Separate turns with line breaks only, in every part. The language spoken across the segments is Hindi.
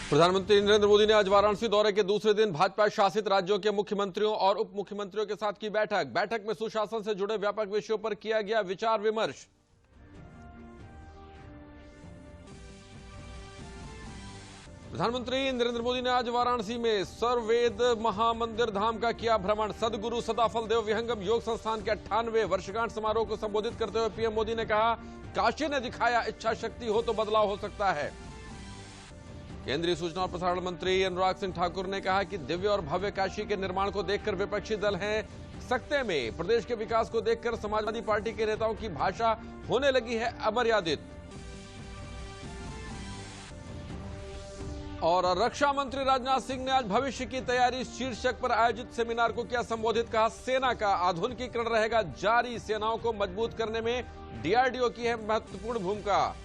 प्रधानमंत्री नरेंद्र मोदी ने आज वाराणसी दौरे के दूसरे दिन भाजपा शासित राज्यों के मुख्यमंत्रियों और उप मुख्यमंत्रियों के साथ की बैठक में सुशासन से जुड़े व्यापक विषयों पर किया गया विचार विमर्श। प्रधानमंत्री नरेंद्र मोदी ने आज वाराणसी में सर्ववेद महामंदिर धाम का किया भ्रमण। सदगुरु सदाफल देव विहंगम योग संस्थान के 98वें वर्षगांठ समारोह को संबोधित करते हुए पीएम मोदी ने कहा, काशी ने दिखाया इच्छा शक्ति हो तो बदलाव हो सकता है। केंद्रीय सूचना और प्रसारण मंत्री अनुराग सिंह ठाकुर ने कहा कि दिव्य और भव्य काशी के निर्माण को देखकर विपक्षी दल हैं सकते में। प्रदेश के विकास को देखकर समाजवादी पार्टी के नेताओं की भाषा होने लगी है अमर्यादित। और रक्षा मंत्री राजनाथ सिंह ने आज भविष्य की तैयारी शीर्षक पर आयोजित सेमिनार को किया संबोधित। कहा, सेना का आधुनिकीकरण रहेगा जारी, सेनाओं को मजबूत करने में डीआरडीओ की है महत्वपूर्ण भूमिका।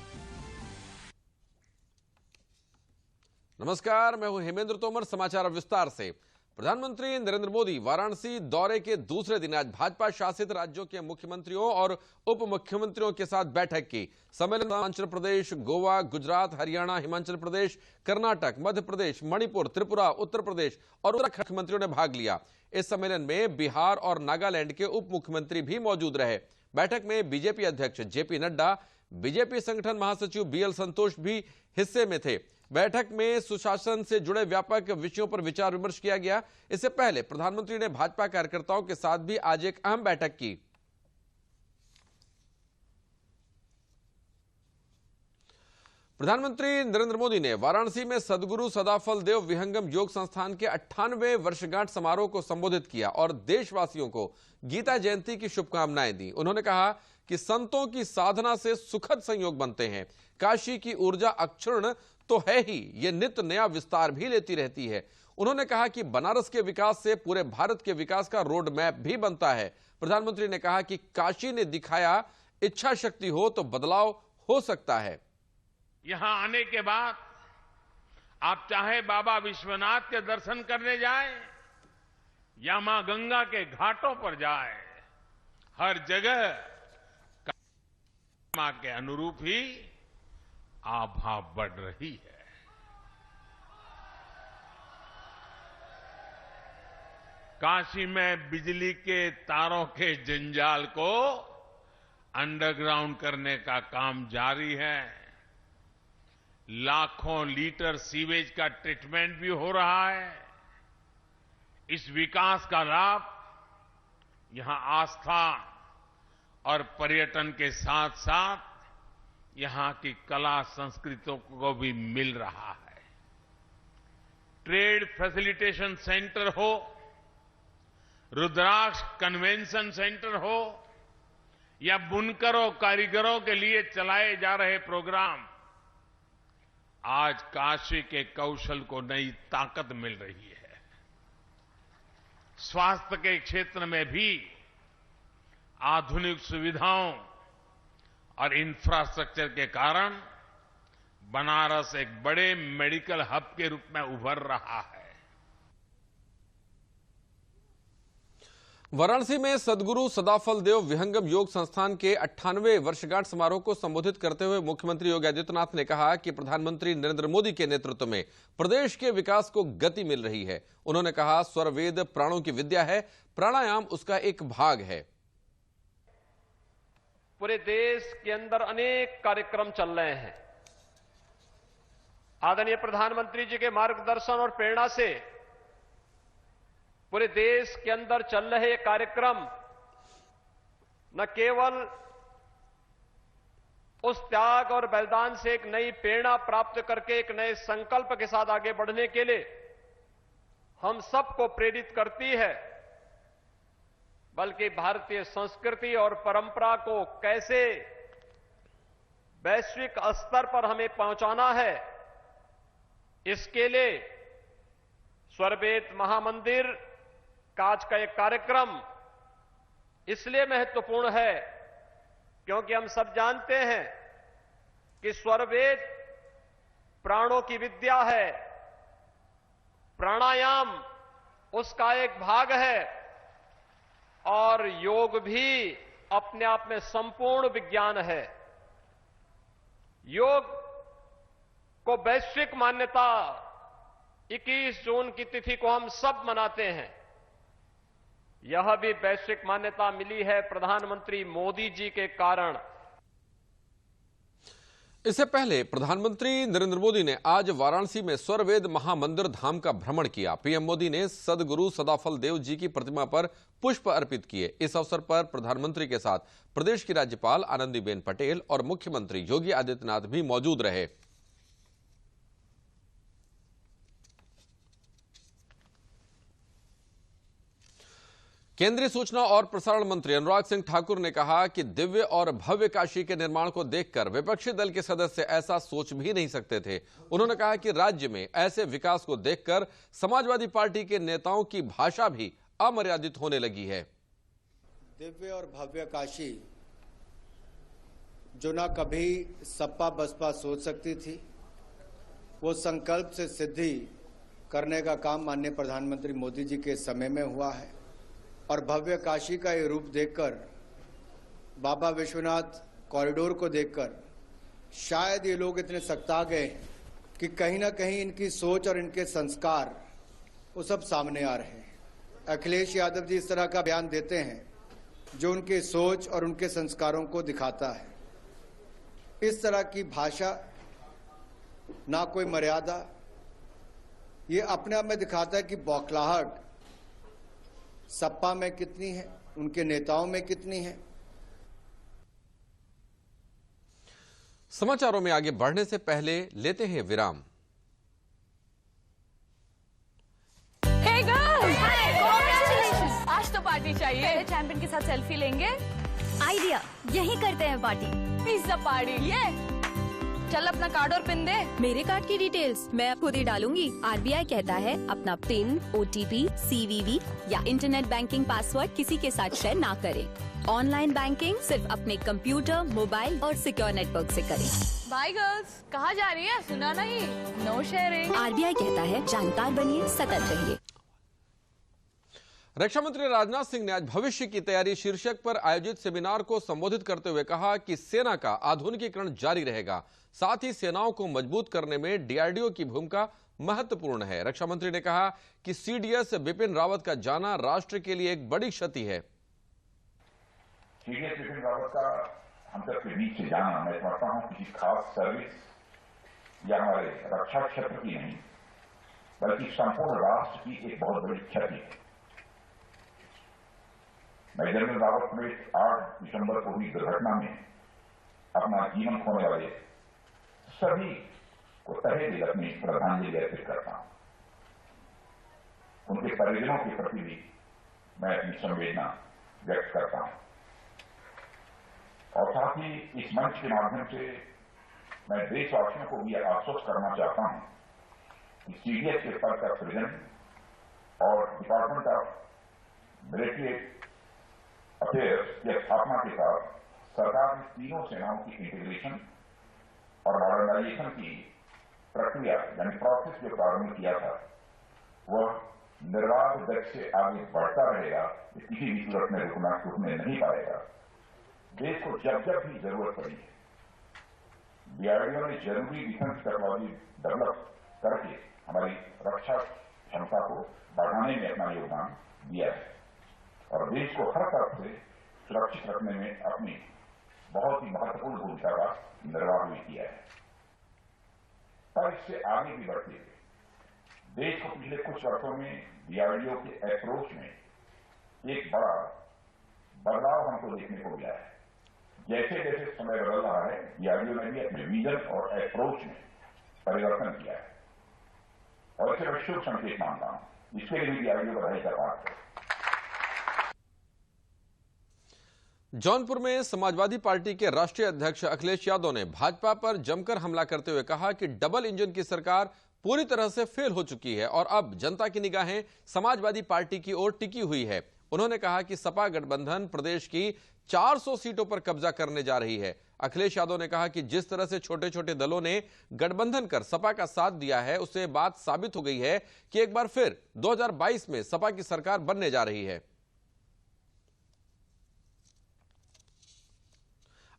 नमस्कार, मैं हूं हेमेंद्र तोमर। समाचार विस्तार से। प्रधानमंत्री नरेंद्र मोदी वाराणसी दौरे के दूसरे दिन आज भाजपा शासित राज्यों के मुख्यमंत्रियों और उप मुख्यमंत्रियों के साथ बैठक की। सम्मेलन में आंध्र प्रदेश, गोवा, गुजरात, हरियाणा, हिमाचल प्रदेश, कर्नाटक, मध्य प्रदेश, मणिपुर, त्रिपुरा, उत्तर प्रदेश और उत्तराखंड मुख्यमंत्रियों ने भाग लिया। इस सम्मेलन में बिहार और नागालैंड के उप मुख्यमंत्री भी मौजूद रहे। बैठक में बीजेपी अध्यक्ष जेपी नड्डा, बीजेपी संगठन महासचिव बीएल संतोष भी हिस्से में थे। बैठक में सुशासन से जुड़े व्यापक विषयों पर विचार विमर्श किया गया। इससे पहले प्रधानमंत्री ने भाजपा कार्यकर्ताओं के साथ भी आज एक अहम बैठक की। प्रधानमंत्री नरेंद्र मोदी ने वाराणसी में सदगुरु सदाफल देव विहंगम योग संस्थान के 98वें वर्षगांठ समारोह को संबोधित किया और देशवासियों को गीता जयंती की शुभकामनाएं दी। उन्होंने कहा कि संतों की साधना से सुखद संयोग बनते हैं। काशी की ऊर्जा अक्षुण्ण तो है ही, ये नित्य नया विस्तार भी लेती रहती है। उन्होंने कहा कि बनारस के विकास से पूरे भारत के विकास का रोड मैप भी बनता है। प्रधानमंत्री ने कहा कि काशी ने दिखाया इच्छा शक्ति हो तो बदलाव हो सकता है।
यहां आने के बाद आप चाहे बाबा विश्वनाथ के दर्शन करने जाएं या मां गंगा के घाटों पर जाएं, हर जगह मां के अनुरूप ही आभा बढ़ रही है। काशी में बिजली के तारों के जंजाल को अंडरग्राउंड करने का काम जारी है। लाखों लीटर सीवेज का ट्रीटमेंट भी हो रहा है। इस विकास का लाभ यहां आस्था और पर्यटन के साथ साथ यहां की कला संस्कृतियों को भी मिल रहा है। ट्रेड फैसिलिटेशन सेंटर हो, रुद्राक्ष कन्वेंशन सेंटर हो या बुनकरों कारीगरों के लिए चलाए जा रहे प्रोग्राम, आज काशी के कौशल को नई ताकत मिल रही है। स्वास्थ्य के क्षेत्र में भी आधुनिक सुविधाओं और इंफ्रास्ट्रक्चर के कारण बनारस एक बड़े मेडिकल हब के रूप में उभर रहा है।
वाराणसी में सदगुरु सदाफल देव विहंगम योग संस्थान के 98वें वर्षगांठ समारोह को संबोधित करते हुए मुख्यमंत्री योगी आदित्यनाथ ने कहा कि प्रधानमंत्री नरेंद्र मोदी के नेतृत्व में प्रदेश के विकास को गति मिल रही है। उन्होंने कहा, स्वरवेद प्राणों की विद्या है, प्राणायाम उसका एक भाग है।
पूरे देश के अंदर अनेक कार्यक्रम चल रहे हैं। आदरणीय प्रधानमंत्री जी के मार्गदर्शन और प्रेरणा से पूरे देश के अंदर चल रहे कार्यक्रम न केवल उस त्याग और बलिदान से एक नई प्रेरणा प्राप्त करके एक नए संकल्प के साथ आगे बढ़ने के लिए हम सबको प्रेरित करती है, बल्कि भारतीय संस्कृति और परंपरा को कैसे वैश्विक स्तर पर हमें पहुंचाना है, इसके लिए स्वरवेद महामंदिर आज का एक कार्यक्रम इसलिए महत्वपूर्ण है क्योंकि हम सब जानते हैं कि स्वरवेद प्राणों की विद्या है, प्राणायाम उसका एक भाग है और योग भी अपने आप में संपूर्ण विज्ञान है। योग को वैश्विक मान्यता 21 जून की तिथि को हम सब मनाते हैं। यह भी वैश्विक मान्यता मिली है प्रधानमंत्री मोदी जी के कारण।
इससे पहले प्रधानमंत्री नरेंद्र मोदी ने आज वाराणसी में स्वरवेद महामंदिर धाम का भ्रमण किया। पीएम मोदी ने सदगुरु सदाफल देव जी की प्रतिमा पर पुष्प अर्पित किए। इस अवसर पर प्रधानमंत्री के साथ प्रदेश की राज्यपाल आनंदीबेन पटेल और मुख्यमंत्री योगी आदित्यनाथ भी मौजूद रहे। केंद्रीय सूचना और प्रसारण मंत्री अनुराग सिंह ठाकुर ने कहा कि दिव्य और भव्य काशी के निर्माण को देखकर विपक्षी दल के सदस्य ऐसा सोच भी नहीं सकते थे। उन्होंने कहा कि राज्य में ऐसे विकास को देखकर समाजवादी पार्टी के नेताओं की भाषा भी अमर्यादित होने लगी है।
दिव्य और भव्य काशी जो ना कभी सपा बसपा सोच सकती थी, वो संकल्प से सिद्धि करने का काम माननीय प्रधानमंत्री मोदी जी के समय में हुआ है। और भव्य काशी का ये रूप देखकर, बाबा विश्वनाथ कॉरिडोर को देखकर शायद ये लोग इतने सख्ता गए कि कहीं ना कहीं इनकी सोच और इनके संस्कार वो सब सामने आ रहे हैं। अखिलेश यादव जी इस तरह का बयान देते हैं जो उनके सोच और उनके संस्कारों को दिखाता है। इस तरह की भाषा, ना कोई मर्यादा, ये अपने आप में दिखाता है कि बौखलाहट सपा में कितनी है, उनके नेताओं में कितनी है।
समाचारों में आगे बढ़ने से पहले लेते हैं विराम।
Hey girls! Hi! Congratulations! आज तो पार्टी चाहिए।
पहले चैंपियन के साथ सेल्फी लेंगे। आइडिया, यही करते हैं पार्टी।
Pizza party. ये चल अपना कार्ड और पिन दे।
मेरे कार्ड की डिटेल्स मैं खुद ही डालूंगी। आरबीआई कहता है अपना पिन, ओटीपी, सीवीवी या इंटरनेट बैंकिंग पासवर्ड किसी के साथ शेयर ना करें। ऑनलाइन बैंकिंग सिर्फ अपने कंप्यूटर, मोबाइल और सिक्योर नेटवर्क से करें।
बाय गर्ल्स, कहाँ जा रही है? सुना नहीं? No sharing.
आरबीआई कहता है जानकार बनिए, सतर्क रहिए।
रक्षा मंत्री राजनाथ सिंह ने आज भविष्य की तैयारी शीर्षक पर आयोजित सेमिनार को संबोधित करते हुए कहा कि सेना का आधुनिकीकरण जारी रहेगा। साथ ही सेनाओं को मजबूत करने में डीआरडीओ की भूमिका महत्वपूर्ण है। रक्षा मंत्री ने कहा कि सीडीएस बिपिन रावत का जाना राष्ट्र के लिए एक बड़ी क्षति है।
सीडीएस बिपिन रावत का हम सबके बीच से जाना, मैं समझता हूं किसी खास सर्विस या हमारे रक्षा क्षेत्र की नहीं, बल्कि संपूर्ण राष्ट्र की एक बहुत बड़ी क्षति है। मैं जनरल रावत में 8 दिसंबर को हुई दुर्घटना में अपना जीवन खोने वाले सभी को तहे दिल अपनी श्रद्धांजलि अर्पित करता हूं। उनके परिजनों के प्रति भी मैं अपनी संवेदना व्यक्त करता हूं। और साथ ही इस मंच के माध्यम से मैं देशवासियों को भी आश्वस्त करना चाहता हूं कि सीडीएस के पद का सृजन और डिपार्टमेंट ऑफ मिलिट्री अफेयर्स की स्थापना के साथ सरकार ने तीनों सेनाओं की इंटीग्रेशन और मॉडर्नाइजेशन की प्रक्रिया यानी प्रोसेस जो प्रारंभ किया था, वह निर्बाध गति से आगे बढ़ता रहेगा। किसी भी सूरत में रुकने नहीं पाएगा। देश को जब जब भी जरूरत पड़ी है, डीआरडीओ ने जरूरी डिफेंस टेक्नोलॉजी डेवलप करके हमारी रक्षा क्षमता को बढ़ाने में अपना योगदान दिया है और देश को हर तरफ से सुरक्षित रखने में अपनी बहुत ही महत्वपूर्ण भूमिका का निर्वाह भी किया है। पर इससे आगे भी बढ़ते हुए देश को पिछले कुछ वर्षों में डीआरडीओ के अप्रोच में एक बड़ा बदलाव हमको देखने को मिला है। जैसे जैसे समय बदल रहा है, डीआरडीओ ने भी अपने विजन और अप्रोच में परिवर्तन किया है और इसे मैं शुभ संकेत मानता हूं। इसके लिए भी डीआरडीओ बधाई का पात्र है।
जौनपुर में समाजवादी पार्टी के राष्ट्रीय अध्यक्ष अखिलेश यादव ने भाजपा पर जमकर हमला करते हुए कहा कि डबल इंजन की सरकार पूरी तरह से फेल हो चुकी है और अब जनता की निगाहें समाजवादी पार्टी की ओर टिकी हुई है। उन्होंने कहा कि सपा गठबंधन प्रदेश की 400 सीटों पर कब्जा करने जा रही है। अखिलेश यादव ने कहा कि जिस तरह से छोटे छोटे दलों ने गठबंधन कर सपा का साथ दिया है, उससे बात साबित हो गई है कि एक बार फिर 2022 में सपा की सरकार बनने जा रही है।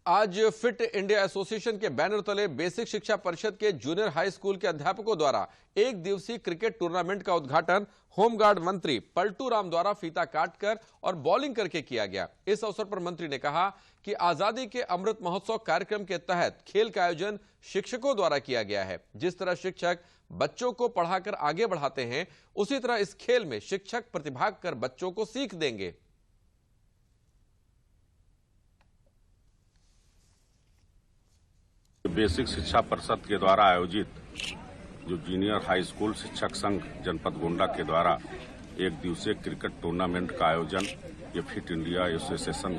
आज फिट इंडिया एसोसिएशन के बैनर तले बेसिक शिक्षा परिषद के जूनियर हाई स्कूल के अध्यापकों द्वारा एक दिवसीय क्रिकेट टूर्नामेंट का उद्घाटन होमगार्ड मंत्री पलटू राम द्वारा फीता काटकर और बॉलिंग करके किया गया। इस अवसर पर मंत्री ने कहा कि आजादी के अमृत महोत्सव कार्यक्रम के तहत खेल का आयोजन शिक्षकों द्वारा किया गया है। जिस तरह शिक्षक बच्चों को पढ़ाकर आगे बढ़ाते हैं, उसी तरह इस खेल में शिक्षक प्रतिभाग कर बच्चों को सीख देंगे।
बेसिक शिक्षा परिषद के द्वारा आयोजित जो जूनियर हाई स्कूल शिक्षक संघ जनपद गोंडा के द्वारा एक दिवसीय क्रिकेट टूर्नामेंट का आयोजन ये फिट इंडिया एसोसिएशन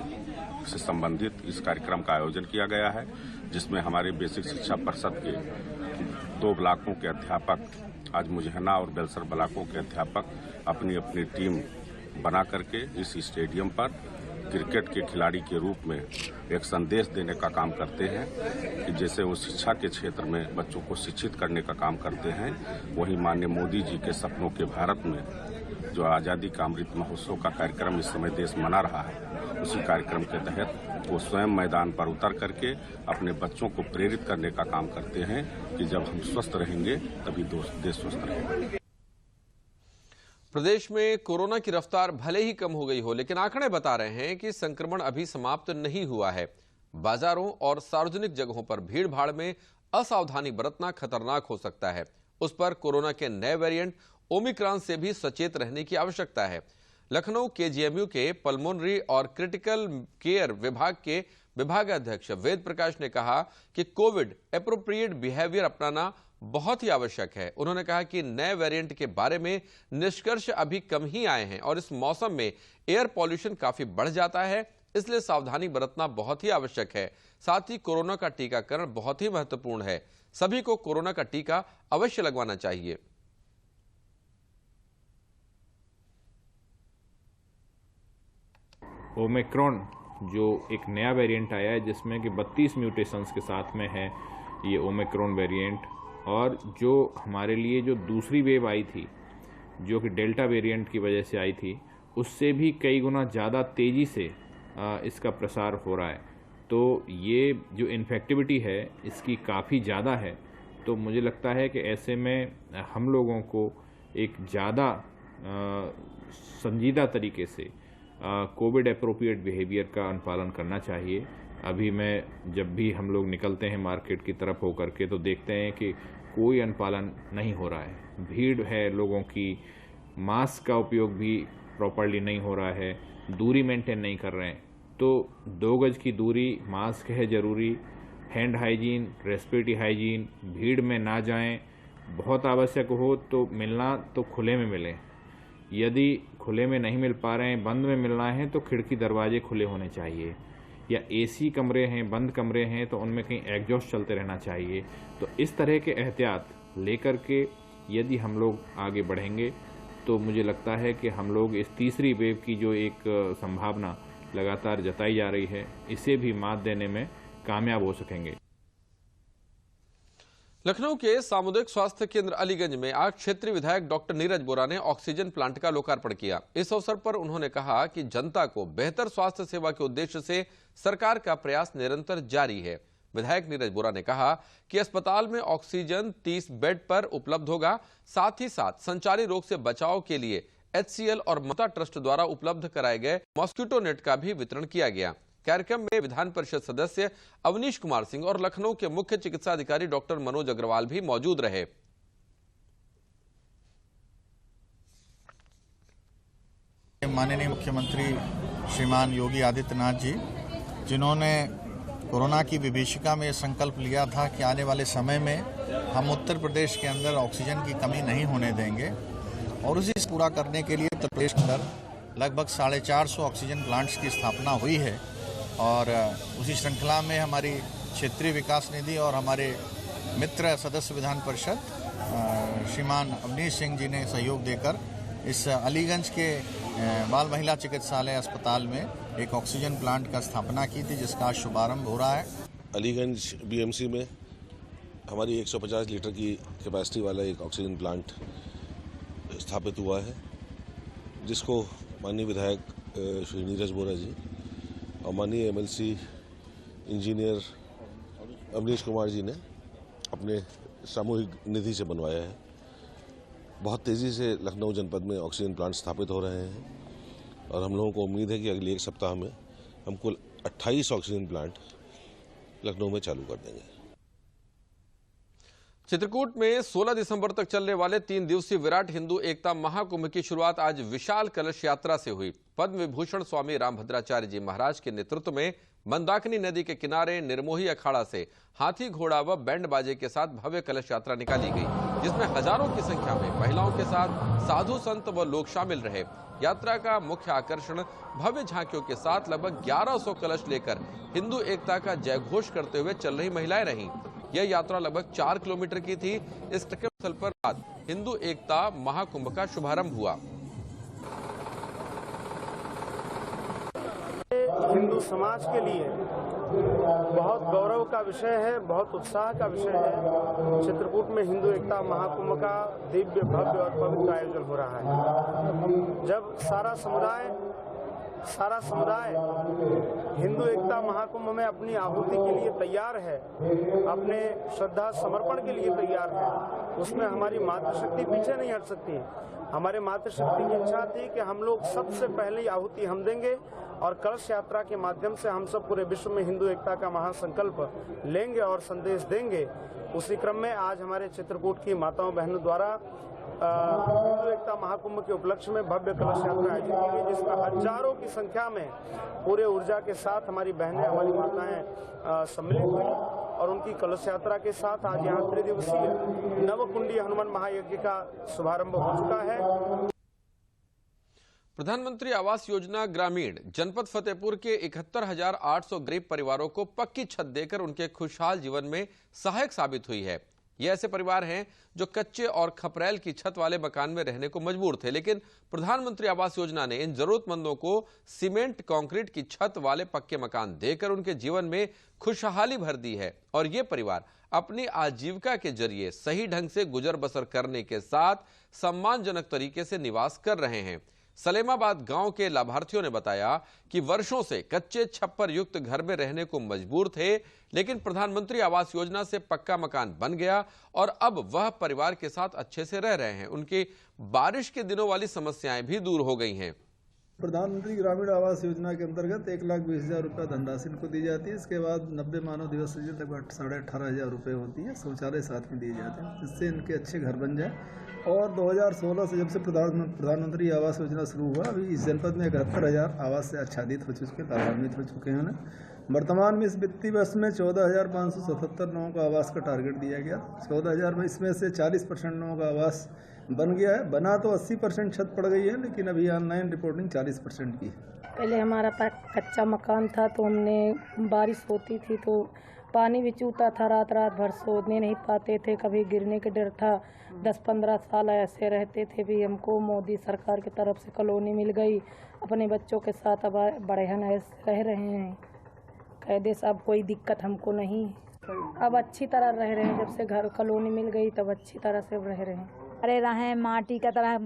से संबंधित इस कार्यक्रम का आयोजन किया गया है, जिसमें हमारे बेसिक शिक्षा परिषद के 2 ब्लॉकों के अध्यापक आज मुजहना और बेलसर ब्लॉकों के अध्यापक अपनी अपनी टीम बना करके इस स्टेडियम पर क्रिकेट के खिलाड़ी के रूप में एक संदेश देने का काम करते हैं कि जैसे वो शिक्षा के क्षेत्र में बच्चों को शिक्षित करने का काम करते हैं, वहीं माननीय मोदी जी के सपनों के भारत में जो आज़ादी का अमृत महोत्सव का कार्यक्रम इस समय देश मना रहा है, उसी कार्यक्रम के तहत वो स्वयं मैदान पर उतर करके अपने बच्चों को प्रेरित करने का काम करते हैं कि जब हम स्वस्थ रहेंगे तभी देश स्वस्थ रहेगा।
प्रदेश में कोरोना की रफ्तार भले ही कम हो गई हो, लेकिन आंकड़े बता रहे हैं कि संक्रमण अभी समाप्त नहीं हुआ है। बाजारों और सार्वजनिक जगहों पर भीड़ भाड़ में असावधानी बरतना खतरनाक हो सकता है। उस पर कोरोना के नए वेरिएंट ओमिक्रॉन से भी सचेत रहने की आवश्यकता है। लखनऊ केजीएमयू के पल्मोनरी और क्रिटिकल केयर विभाग के विभागाध्यक्ष वेद प्रकाश ने कहा कि कोविड एप्रोप्रिएट बिहेवियर अपनाना बहुत ही आवश्यक है। उन्होंने कहा कि नए वेरिएंट के बारे में निष्कर्ष अभी कम ही आए हैं और इस मौसम में एयर पॉल्यूशन काफी बढ़ जाता है, इसलिए सावधानी बरतना बहुत ही आवश्यक है। साथ ही कोरोना का टीकाकरण बहुत ही महत्वपूर्ण है। सभी को कोरोना का टीका अवश्य लगवाना चाहिए।
ओमिक्रॉन जो एक नया वेरिएंट आया है जिसमें कि 32 म्यूटेशंस के साथ में है ये ओमिक्रॉन वेरिएंट, और जो हमारे लिए जो दूसरी वेव आई थी जो कि डेल्टा वेरिएंट की वजह से आई थी, उससे भी कई गुना ज़्यादा तेज़ी से इसका प्रसार हो रहा है। तो ये जो इन्फेक्टिविटी है इसकी काफ़ी ज़्यादा है। तो मुझे लगता है कि ऐसे में हम लोगों को एक ज़्यादा संजीदा तरीके से कोविड एप्रोप्रिएट बिहेवियर का अनुपालन करना चाहिए। अभी मैं जब भी हम लोग निकलते हैं मार्केट की तरफ होकर के तो देखते हैं कि कोई अनुपालन नहीं हो रहा है। भीड़ है लोगों की, मास्क का उपयोग भी प्रॉपर्ली नहीं हो रहा है, दूरी मेंटेन नहीं कर रहे हैं। तो 2 गज की दूरी, मास्क है ज़रूरी, हैंड हाइजीन, रेस्पिरेटरी हाइजीन, भीड़ में ना जाएं, बहुत आवश्यक हो तो मिलना तो खुले में मिलें। यदि खुले में नहीं मिल पा रहे हैं, बंद में मिलना है तो खिड़की दरवाजे खुले होने चाहिए, या एसी कमरे हैं, बंद कमरे हैं तो उनमें कहीं एग्जॉस्ट चलते रहना चाहिए। तो इस तरह के एहतियात लेकर के यदि हम लोग आगे बढ़ेंगे तो मुझे लगता है कि हम लोग इस तीसरी वेव की जो एक संभावना लगातार जताई जा रही है, इसे भी मात देने में कामयाब हो सकेंगे।
लखनऊ के सामुदायिक स्वास्थ्य केंद्र अलीगंज में आज क्षेत्रीय विधायक डॉक्टर नीरज बोरा ने ऑक्सीजन प्लांट का लोकार्पण किया। इस अवसर पर उन्होंने कहा कि जनता को बेहतर स्वास्थ्य सेवा के उद्देश्य से सरकार का प्रयास निरंतर जारी है। विधायक नीरज बोरा ने कहा कि अस्पताल में ऑक्सीजन 30 बेड पर उपलब्ध होगा। साथ ही साथ संचारी रोग से बचाव के लिए HCL और ममता ट्रस्ट द्वारा उपलब्ध कराए गए मॉस्किटो नेट का भी वितरण किया गया। कार्यक्रम में विधान परिषद सदस्य अवनीश कुमार सिंह और लखनऊ के मुख्य चिकित्सा अधिकारी डॉक्टर मनोज अग्रवाल भी मौजूद रहे।
माननीय मुख्यमंत्री श्रीमान योगी आदित्यनाथ जी, जिन्होंने कोरोना की विभीषिका में संकल्प लिया था कि आने वाले समय में हम उत्तर प्रदेश के अंदर ऑक्सीजन की कमी नहीं होने देंगे, और उसी से पूरा करने के लिए उत्तर प्रदेश के अंदर लगभग 450 ऑक्सीजन प्लांट्स की स्थापना हुई है। और उसी श्रृंखला में हमारी क्षेत्रीय विकास निधि और हमारे मित्र सदस्य विधान परिषद श्रीमान अवनीश सिंह जी ने सहयोग देकर इस अलीगंज के बाल महिला चिकित्सालय अस्पताल में एक ऑक्सीजन प्लांट का स्थापना की थी, जिसका शुभारंभ हो रहा है।
अलीगंज BMC में हमारी 150 लीटर की कैपेसिटी वाला एक ऑक्सीजन प्लांट स्थापित हुआ है, जिसको माननीय विधायक श्री नीरज बोरा जी और माननीय MLC इंजीनियर अवनीश कुमार जी ने अपने सामूहिक निधि से बनवाया है। बहुत तेज़ी से लखनऊ जनपद में ऑक्सीजन प्लांट स्थापित हो रहे हैं और हम लोगों को उम्मीद है कि अगले एक सप्ताह में हम कुल 28 ऑक्सीजन प्लांट लखनऊ में चालू कर देंगे।
चित्रकूट में 16 दिसंबर तक चलने वाले 3 दिवसीय विराट हिंदू एकता महाकुंभ की शुरुआत आज विशाल कलश यात्रा से हुई। पद्म विभूषण स्वामी रामभद्राचार्य जी महाराज के नेतृत्व में मंदाकिनी नदी के किनारे निर्मोही अखाड़ा से हाथी घोड़ा व बैंड बाजे के साथ भव्य कलश यात्रा निकाली गई, जिसमें हजारों की संख्या में महिलाओं के साथ साधु संत व लोग शामिल रहे। यात्रा का मुख्य आकर्षण भव्य झांकियों के साथ लगभग 1100 कलश लेकर हिंदू एकता का जयघोष करते हुए चल रही महिलाएं रहीं। यह यात्रा लगभग 4 किलोमीटर की थी। इस कार्यक्रम स्थल पर आज हिंदू एकता महाकुंभ का शुभारंभ हुआ।
हिंदू समाज के लिए बहुत गौरव का विषय है, बहुत उत्साह का विषय है। चित्रकूट में हिंदू एकता महाकुंभ का दिव्य भव्य और पवित्र आयोजन हो रहा है। जब सारा समुदाय हिंदू एकता महाकुंभ में अपनी आहुति के लिए तैयार है, अपने श्रद्धा समर्पण के लिए तैयार है, उसमें हमारी मातृशक्ति पीछे नहीं हट सकती। हमारे मातृशक्ति की इच्छा थी कि हम लोग सबसे पहले आहुति हम देंगे और कलश यात्रा के माध्यम से हम सब पूरे विश्व में हिंदू एकता का महासंकल्प लेंगे और संदेश देंगे। उसी क्रम में आज हमारे चित्रकूट की माताओं बहनों द्वारा हिंदू एकता महाकुंभ के उपलक्ष्य में भव्य कलश यात्रा आयोजित की गई, जिसमें हजारों की संख्या में पूरे ऊर्जा के साथ हमारी बहनें, हमारी माताएं सम्मिलित हुई और उनकी कलश यात्रा के साथ आज यहाँ त्रिदिवसीय नवकुंडीय हनुमान महायज्ञ का शुभारंभ हो चुका है।
प्रधानमंत्री आवास योजना ग्रामीण जनपद फतेहपुर के 71,800 गरीब परिवारों को पक्की छत देकर उनके खुशहाल जीवन में सहायक साबित हुई है। ये ऐसे परिवार हैं जो कच्चे और खपरेल की छत वाले मकान में रहने को मजबूर थे, लेकिन प्रधानमंत्री आवास योजना ने इन जरूरतमंदों को सीमेंट कंक्रीट की छत वाले पक्के मकान देकर उनके जीवन में खुशहाली भर दी है और ये परिवार अपनी आजीविका के जरिए सही ढंग से गुजर बसर करने के साथ सम्मानजनक तरीके से निवास कर रहे हैं। सलेमाबाद गांव के लाभार्थियों ने बताया कि वर्षों से कच्चे छप्पर युक्त घर में रहने को मजबूर थे, लेकिन प्रधानमंत्री आवास योजना से पक्का मकान बन गया और अब वह परिवार के साथ अच्छे से रह रहे हैं। उनकी बारिश के दिनों वाली समस्याएं भी दूर हो गई हैं।
प्रधानमंत्री ग्रामीण आवास योजना के अंतर्गत 1,20,000 रुपये धनराशि इनको दी जाती है। इसके बाद 90 मानव दिवस से तक 18,500 रुपये होती है। शौचालय साथ में दिए जाते हैं, जिससे इनके अच्छे घर बन जाए। और 2016 से जब से प्रधानमंत्री आवास योजना शुरू हुआ, अभी इस जनपद में 71,000 आवास से आच्छादित हो चुके, लाभान्वित हो चुके हैं। वर्तमान में इस वित्तीय वर्ष में 14,577 लोगों का आवास का टारगेट दिया गया। 14,000 में इसमें से 40% लोगों का आवास बन गया है। बना तो 80% छत पड़ गई है, लेकिन अभी ऑनलाइन रिपोर्टिंग 40% की है।
पहले हमारा कच्चा मकान था, तो हमने बारिश होती थी तो पानी भी चूता था, रात रात भर सोने नहीं पाते थे, कभी गिरने का डर था। 10-15 साल ऐसे रहते थे। भी हमको मोदी सरकार की तरफ से कॉलोनी मिल गई, अपने बच्चों के साथ अब बढ़िया ऐसे रह रहे हैं। कायदे से अब कोई दिक्कत हमको नहीं, अब अच्छी तरह रह रहे हैं। जब से घर कॉलोनी मिल गई तब अच्छी तरह से रह रहे हैं।
अरे रहें माटी का तरह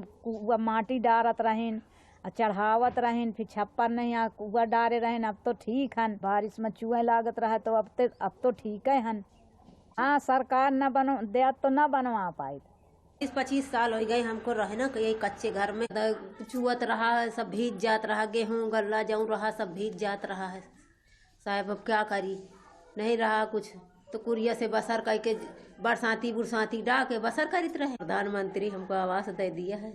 माटी डारत रहें, चढ़ावत रहें, फिर छप्पर नहीं कुआ डारे रहें। अब तो ठीक है, बारिश में चूहे लागत रहा तो अब तो ठीक है हन। हाँ, सरकार न बनो दे तो न बनवा पाए।
20-25 साल हो गए हमको रहना यही कच्चे घर में। चुअत रहा है, सब भीग जात रहा, गेहूँ गल्ला जाऊँ रहा, सब भीग जात रहा है। साहब अब क्या करी, नहीं रहा कुछ तो कुरिया से बसर करके बरसाती डा के बसर करित रहे। प्रधानमंत्री हमको आवास दे दिया है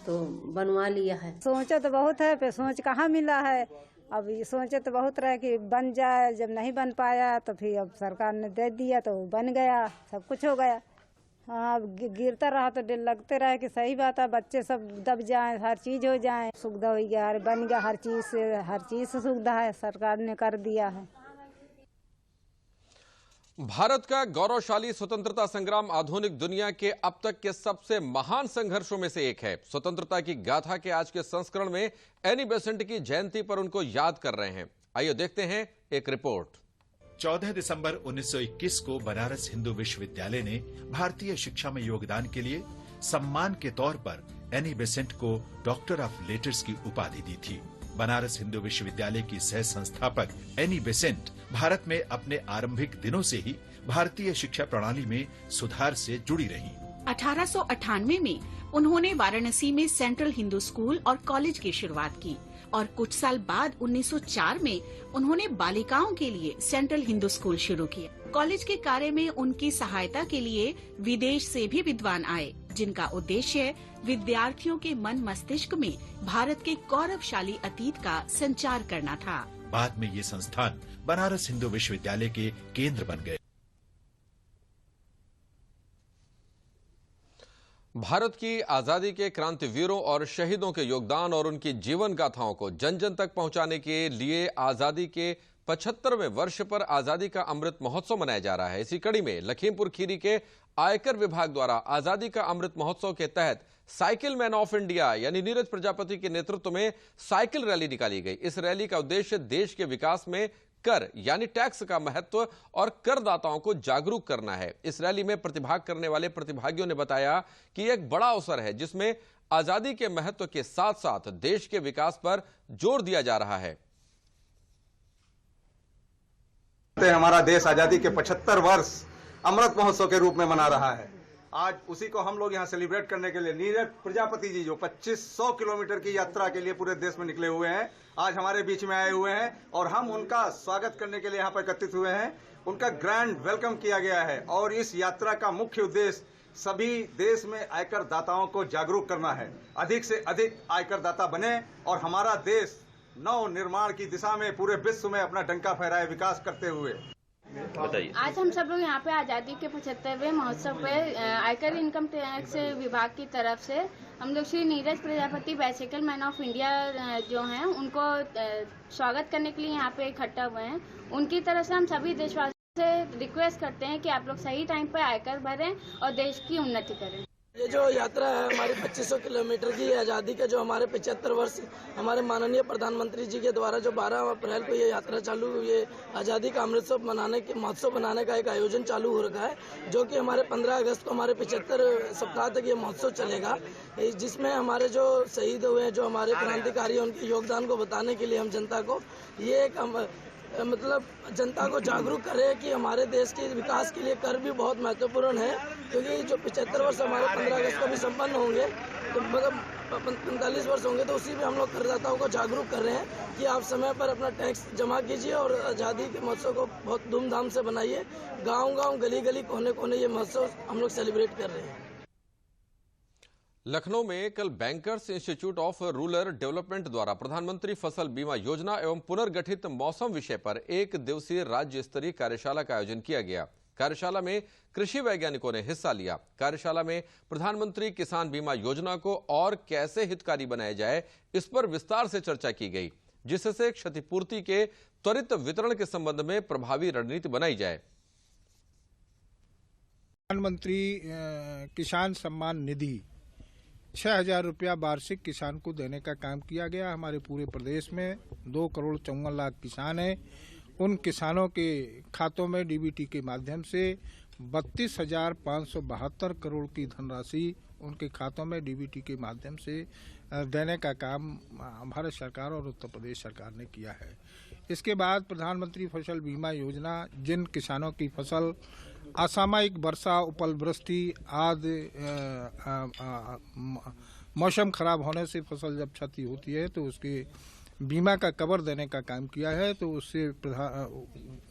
तो बनवा लिया है।
सोचा तो बहुत है, पे सोच कहाँ मिला है। अब ये सोचे तो बहुत रहे कि बन जाए, जब नहीं बन पाया तो फिर अब सरकार ने दे दिया तो बन गया, सब कुछ हो गया। हाँ, गिरता रहा तो डर लगते रहे कि सही बात है, बच्चे सब दब जाएं, हर चीज हो जाए। सुविधा हो गया, बन गया, हर चीज से सुविधा है, सरकार ने कर दिया है।
भारत का गौरवशाली स्वतंत्रता संग्राम आधुनिक दुनिया के अब तक के सबसे महान संघर्षों में से एक है। स्वतंत्रता की गाथा के आज के संस्करण में एनी बेसेंट की जयंती पर उनको याद कर रहे हैं। आइए देखते हैं एक रिपोर्ट।
14 दिसंबर 1921 को बनारस हिंदू विश्वविद्यालय ने भारतीय शिक्षा में योगदान के लिए सम्मान के तौर पर एनी बेसेंट को डॉक्टर ऑफ लेटर्स की उपाधि दी थी। बनारस हिंदू विश्वविद्यालय की सह संस्थापक एनी बेसेंट भारत में अपने आरंभिक दिनों से ही भारतीय शिक्षा प्रणाली में सुधार से जुड़ी रही।
1898 में उन्होंने वाराणसी में सेंट्रल हिंदू स्कूल और कॉलेज की शुरुआत की और कुछ साल बाद 1904 में उन्होंने बालिकाओं के लिए सेंट्रल हिंदू स्कूल शुरू किया। कॉलेज के कार्य में उनकी सहायता के लिए विदेश से भी विद्वान आए, जिनका उद्देश्य विद्यार्थियों के मन मस्तिष्क में भारत के गौरवशाली अतीत का संचार करना था।
बाद में ये संस्थान बनारस हिंदू विश्वविद्यालय के केंद्र बन गए।
भारत की आजादी के क्रांतिवीरों और शहीदों के योगदान और उनकी जीवन गाथाओं को जन जन तक पहुंचाने के लिए आजादी के 75वें वर्ष पर आजादी का अमृत महोत्सव मनाया जा रहा है। इसी कड़ी में लखीमपुर खीरी के आयकर विभाग द्वारा आजादी का अमृत महोत्सव के तहत साइकिल मैन ऑफ इंडिया यानी नीरज प्रजापति के नेतृत्व में साइकिल रैली निकाली गई। इस रैली का उद्देश्य देश के विकास में कर यानी टैक्स का महत्व और करदाताओं को जागरूक करना है। इस रैली में प्रतिभाग करने वाले प्रतिभागियों ने बताया कि यह एक बड़ा अवसर है जिसमें आजादी के महत्व के साथ साथ देश के विकास पर जोर दिया जा रहा है।
हमारा देश आजादी के 75 वर्ष अमृत महोत्सव के रूप में मना रहा है। आज उसी को हम लोग यहाँ सेलिब्रेट करने के लिए नीरज प्रजापति जी जो 2500 किलोमीटर की यात्रा के लिए पूरे देश में निकले हुए हैं, आज हमारे बीच में आए हुए हैं और हम उनका स्वागत करने के लिए यहाँ पर एकत्रित हुए हैं। उनका ग्रैंड वेलकम किया गया है और इस यात्रा का मुख्य उद्देश्य सभी देश में आयकर दाताओं को जागरूक करना है। अधिक से अधिक आयकर दाता बने और हमारा देश नव निर्माण की दिशा में पूरे विश्व में अपना डंका फहराए विकास करते हुए।
बताइए। आज हम सब लोग यहाँ पे आज़ादी के 75वें महोत्सव पे आयकर इनकम टैक्स विभाग की तरफ से हम लोग Shri Neeraj Prajapati bicycle man of India जो हैं उनको स्वागत करने के लिए यहाँ पे इकट्ठा हुए हैं। उनकी तरफ से हम सभी देशवासियों से रिक्वेस्ट करते हैं कि आप लोग सही टाइम पे आयकर भरें और देश की उन्नति करें।
ये जो यात्रा है हमारी 2500 किलोमीटर की आज़ादी के जो हमारे 75 वर्ष हमारे माननीय प्रधानमंत्री जी के द्वारा जो 12 अप्रैल को ये यात्रा चालू हुई है, आज़ादी का महोत्सव मनाने का एक आयोजन चालू हो रखा है, जो कि हमारे 15 अगस्त को हमारे 75 सप्ताह तक ये महोत्सव चलेगा, जिसमें हमारे जो शहीद हुए हैं, जो हमारे क्रांतिकारी उनके योगदान को बताने के लिए हम जनता को ये एक मतलब जनता को जागरूक करें कि हमारे देश के विकास के लिए कर भी बहुत महत्वपूर्ण है, क्योंकि जो 75 वर्ष हमारे 15 अगस्त को भी संपन्न होंगे तो मतलब 45 वर्ष होंगे, तो उसी में हम लोग करदाताओं को जागरूक कर रहे हैं कि आप समय पर अपना टैक्स जमा कीजिए और आज़ादी के महोत्सव को बहुत धूमधाम से बनाइए। गाँव-गाँव, गली-गली, कोने-कोने ये महोत्सव हम लोग सेलिब्रेट कर रहे हैं।
लखनऊ में कल bankers institute of rural development द्वारा प्रधानमंत्री फसल बीमा योजना एवं पुनर्गठित मौसम विषय पर एक दिवसीय राज्य स्तरीय कार्यशाला का आयोजन किया गया। कार्यशाला में कृषि वैज्ञानिकों ने हिस्सा लिया। कार्यशाला में प्रधानमंत्री किसान बीमा योजना को और कैसे हितकारी बनाया जाए, इस पर विस्तार से चर्चा की गई, जिससे क्षतिपूर्ति के त्वरित वितरण के संबंध में प्रभावी रणनीति बनाई जाए।
प्रधानमंत्री किसान सम्मान निधि 6,000 रुपया वार्षिक किसान को देने का काम किया गया। हमारे पूरे प्रदेश में 2,54,00,000 किसान हैं। उन किसानों के खातों में डीबीटी के माध्यम से 32,572 करोड़ की धनराशि उनके खातों में डीबीटी के माध्यम से देने का काम भारत सरकार और उत्तर प्रदेश सरकार ने किया है। इसके बाद प्रधानमंत्री फसल बीमा योजना जिन किसानों की फसल असामयिक वर्षा, उपलवृष्टि आदि मौसम खराब होने से फसल जब क्षति होती है तो उसके बीमा का कवर देने का काम किया है, तो उससे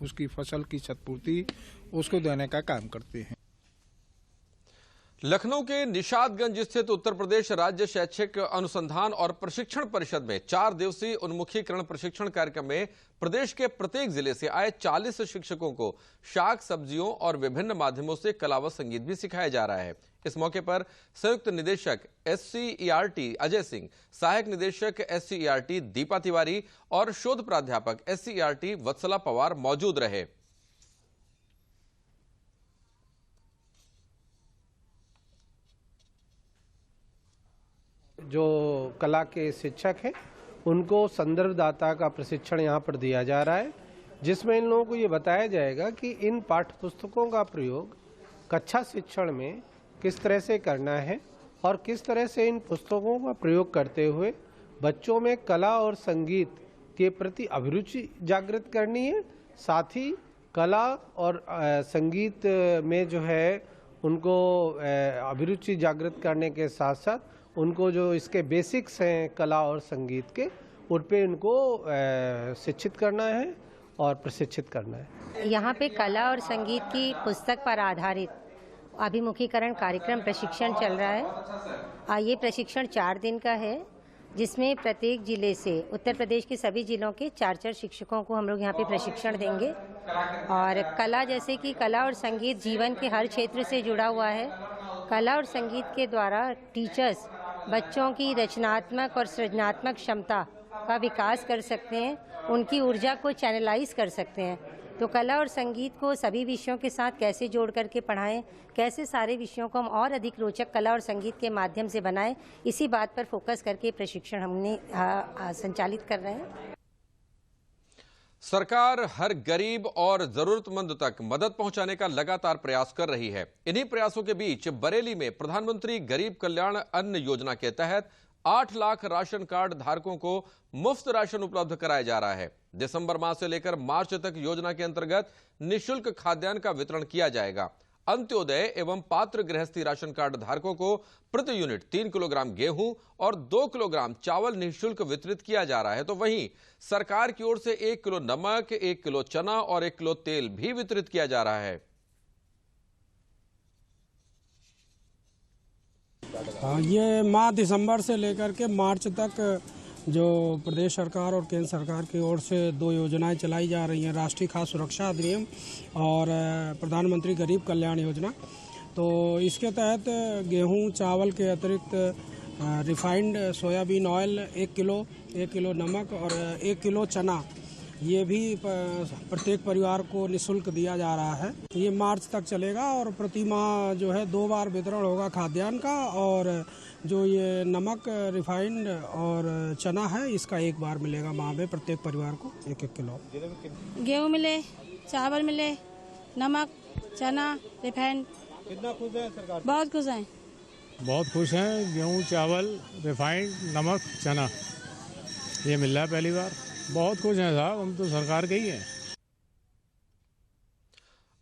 उसकी फसल की क्षतिपूर्ति उसको देने का काम करते हैं।
लखनऊ के निशादगंज स्थित उत्तर प्रदेश राज्य शैक्षिक अनुसंधान और प्रशिक्षण परिषद में 4 दिवसीय उन्मुखीकरण प्रशिक्षण कार्यक्रम में प्रदेश के प्रत्येक जिले से आए 40 शिक्षकों को शाक सब्जियों और विभिन्न माध्यमों से कला व संगीत भी सिखाया जा रहा है। इस मौके पर संयुक्त निदेशक SCERT अजय सिंह, सहायक निदेशक SCERT दीपा तिवारी और शोध प्राध्यापक SCERT वत्सला पवार मौजूद रहे।
जो कला के शिक्षक हैं उनको संदर्भदाता का प्रशिक्षण यहाँ पर दिया जा रहा है, जिसमें इन लोगों को ये बताया जाएगा कि इन पाठ्य पुस्तकों का प्रयोग कक्षा शिक्षण में किस तरह से करना है और किस तरह से इन पुस्तकों का प्रयोग करते हुए बच्चों में कला और संगीत के प्रति अभिरुचि जागृत करनी है, साथ ही कला और संगीत में जो है उनको अभिरुचि जागृत करने के साथ साथ उनको जो इसके बेसिक्स हैं कला और संगीत के, उन पे उनको शिक्षित करना है और प्रशिक्षित करना है।
यहाँ पे कला और संगीत की पुस्तक पर आधारित अभिमुखीकरण कार्यक्रम प्रशिक्षण चल रहा है। ये प्रशिक्षण 4 दिन का है, जिसमें प्रत्येक जिले से उत्तर प्रदेश के सभी जिलों के 4-4 शिक्षकों को हम लोग यहाँ पे प्रशिक्षण देंगे। और कला, जैसे कि कला और संगीत जीवन के हर क्षेत्र से जुड़ा हुआ है। कला और संगीत के द्वारा टीचर्स बच्चों की रचनात्मक और सृजनात्मक क्षमता का विकास कर सकते हैं, उनकी ऊर्जा को चैनलाइज कर सकते हैं। तो कला और संगीत को सभी विषयों के साथ कैसे जोड़ करके पढ़ाएं, कैसे सारे विषयों को हम और अधिक रोचक कला और संगीत के माध्यम से बनाएं, इसी बात पर फोकस करके प्रशिक्षण हमने संचालित कर रहे हैं।
सरकार हर गरीब और जरूरतमंद तक मदद पहुंचाने का लगातार प्रयास कर रही है। इन्हीं प्रयासों के बीच बरेली में प्रधानमंत्री गरीब कल्याण अन्न योजना के तहत 8 लाख राशन कार्ड धारकों को मुफ्त राशन उपलब्ध कराया जा रहा है। दिसंबर माह से लेकर मार्च तक योजना के अंतर्गत निःशुल्क खाद्यान्न का वितरण किया जाएगा। अंत्योदय एवं पात्र गृहस्थी राशन कार्ड धारकों को प्रति यूनिट 3 किलोग्राम गेहूं और 2 किलोग्राम चावल निःशुल्क वितरित किया जा रहा है। तो वहीं सरकार की ओर से 1 किलो नमक, 1 किलो चना और 1 किलो तेल भी वितरित किया जा रहा है।
ये माह दिसंबर से लेकर के मार्च तक जो प्रदेश सरकार और केंद्र सरकार की ओर से 2 योजनाएं चलाई जा रही हैं, राष्ट्रीय खाद्य सुरक्षा अधिनियम और प्रधानमंत्री गरीब कल्याण योजना। तो इसके तहत गेहूं, चावल के अतिरिक्त रिफाइंड सोयाबीन ऑयल 1 किलो नमक और 1 किलो चना, ये भी प्रत्येक परिवार को निःशुल्क दिया जा रहा है। ये मार्च तक चलेगा और प्रति माह जो है 2 बार वितरण होगा खाद्यान्न का, और जो ये नमक, रिफाइंड और चना है, इसका 1 बार मिलेगा माह में प्रत्येक परिवार को 1-1 किलो।
गेहूँ मिले, चावल मिले, नमक, चना, रिफाइंड।
कितना खुश है सरकार?
बहुत खुश हैं।
बहुत खुश हैं। गेहूँ, चावल, रिफाइंड, नमक, चना ये मिल रहा है पहली बार। बहुत खुश हैं साहब, हम तो सरकार के ही हैं।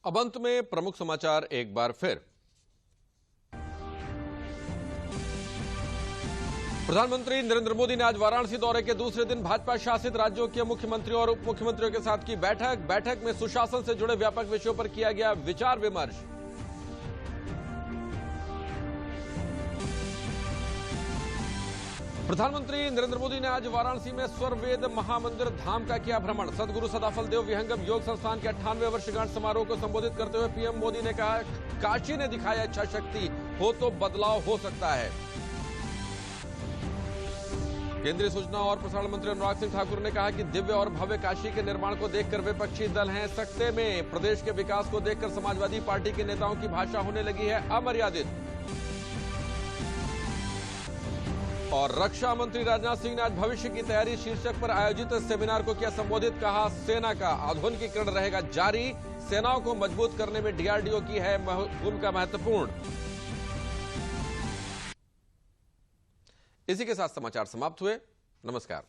अब अंत में प्रमुख समाचार एक बार फिर। प्रधानमंत्री नरेंद्र मोदी ने आज वाराणसी दौरे के दूसरे दिन भाजपा शासित राज्यों के मुख्यमंत्रियों और उप मुख्यमंत्रियों के साथ की बैठक में सुशासन से जुड़े व्यापक विषयों पर किया गया विचार विमर्श। प्रधानमंत्री नरेंद्र मोदी ने आज वाराणसी में स्वरवेद महामंदिर धाम का किया भ्रमण। सदगुरु सदाफल देव विहंगम योग संस्थान के 98वें वर्षगांठ समारोह को संबोधित करते हुए पीएम मोदी ने कहा, काशी ने दिखाया इच्छा शक्ति हो तो बदलाव हो सकता है। केंद्रीय सूचना और प्रसारण मंत्री अनुराग सिंह ठाकुर ने कहा कि दिव्य और भव्य काशी के निर्माण को देखकर विपक्षी दल हैं सकते में। प्रदेश के विकास को देखकर समाजवादी पार्टी के नेताओं की भाषा होने लगी है अमर्यादित। और रक्षा मंत्री राजनाथ सिंह ने आज भविष्य की तैयारी शीर्षक पर आयोजित सेमिनार को किया संबोधित। कहा, सेना का आधुनिकीकरण रहेगा जारी, सेनाओं को मजबूत करने में डीआरडीओ की है भूमिका महत्वपूर्ण। इसी के साथ समाचार समाप्त हुए। नमस्कार।